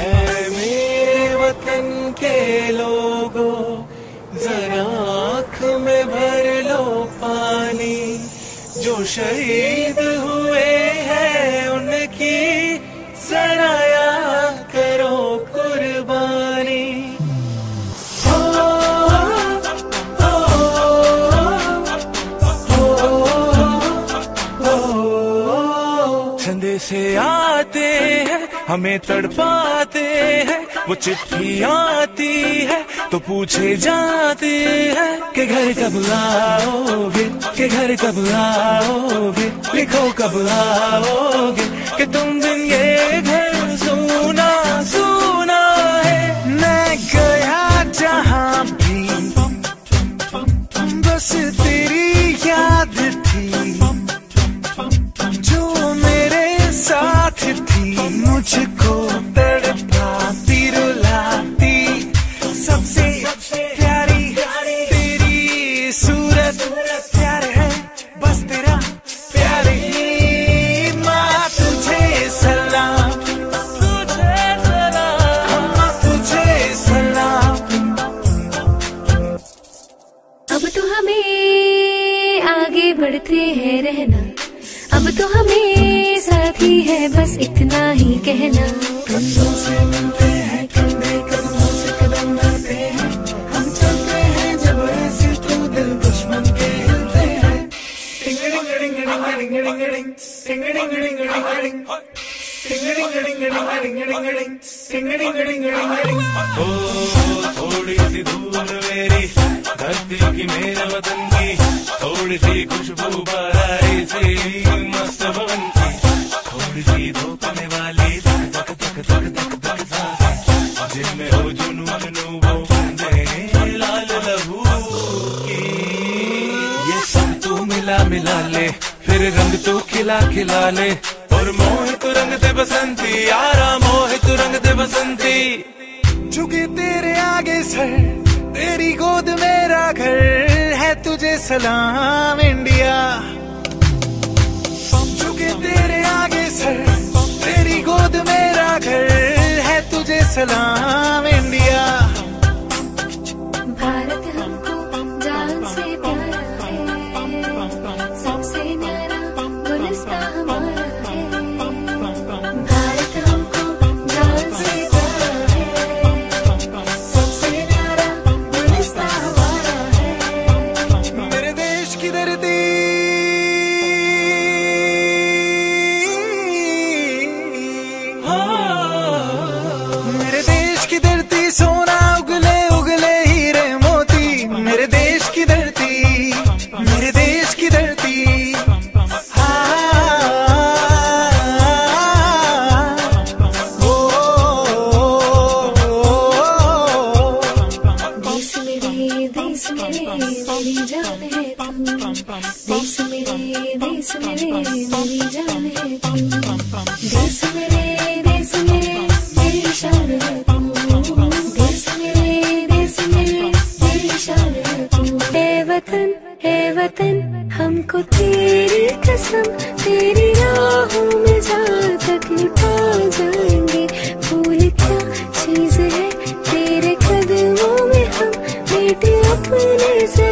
ऐ मेरे वतन के लोगों, जरा आँख में भर लो पानी। जो शहीद हुए हैं उनकी जरा याद करो कुर्बानी। से आते हैं हमें तड़पाते हैं, वो चिट्ठी आती है तो पूछे जाते हैं कि घर कब आओगे, कि घर कब आओगे, लिखो कब आओगे, कि तुम बिन ये घर सूना सूना है। मैं गया जहाँ भी बस तेरी याद थी, साथ थी मुझको तड़पाती रुलाती। सबसे प्यारी तेरी सूरत, प्यार है बस तेरा प्यार ही। माँ तुझे सलाम, तुझे सलाम, माँ तुझे सलाम। अब तो हमें आगे बढ़ते हैं रहना, अब तो हमें साथी है बस इतना ही कहना। कंधों से मिलते हैं, कंधे कदमों से कदम मिलते हैं, हम चलते हैं जब ऐसे तो दिल दुश्मन के हिलते हैं। थोड़ी सी दूर मेरी धरती की, मेरे वतन की, थोड़ी सी खुशबू बराई सी मस्त भवन की, थोड़ी सी धोखने वाली धक धक धक धक धक धक सांसें, जिनमें हो जुनून वो बंदे लाल लहू की। ये सब तू मिला मिला ले, फिर रंग तू खिला खिला ले, और मोहित रंग दे बसंती यारा, मोहित रंग दे बसंती। झुके तेरे आगे सर, तेरी गोद मेरा घर है, तुझे सलाम इंडिया। झुके तेरे आगे सर, तेरी गोद मेरा घर है, तुझे सलाम इंडिया। भारत हमको जान से प्यारा है, सबसे न्यारा गुलिस्तां हमारा है। भारत हमको जान से प्यारा है, सबसे न्यारा गुलिस्तां हमारा है। मेरे देश की धरती, मेरे देश की धरती, सोना उगले उगले हीरे मोती। मेरे देश की धरती, मेरे देश की धरती। देश मेरे मेरी जान है तू, देश मेरे मेरी जान है तू, देश मेरे मेरी शान है तू, देश मेरे मेरी शान है तू। हे वतन हमको तेरी कसम, तेरी राहों में जहाँ तक लुटा जाएंगे। फूल क्या चीज है तेरे कदमों में, हम बेटे अपने से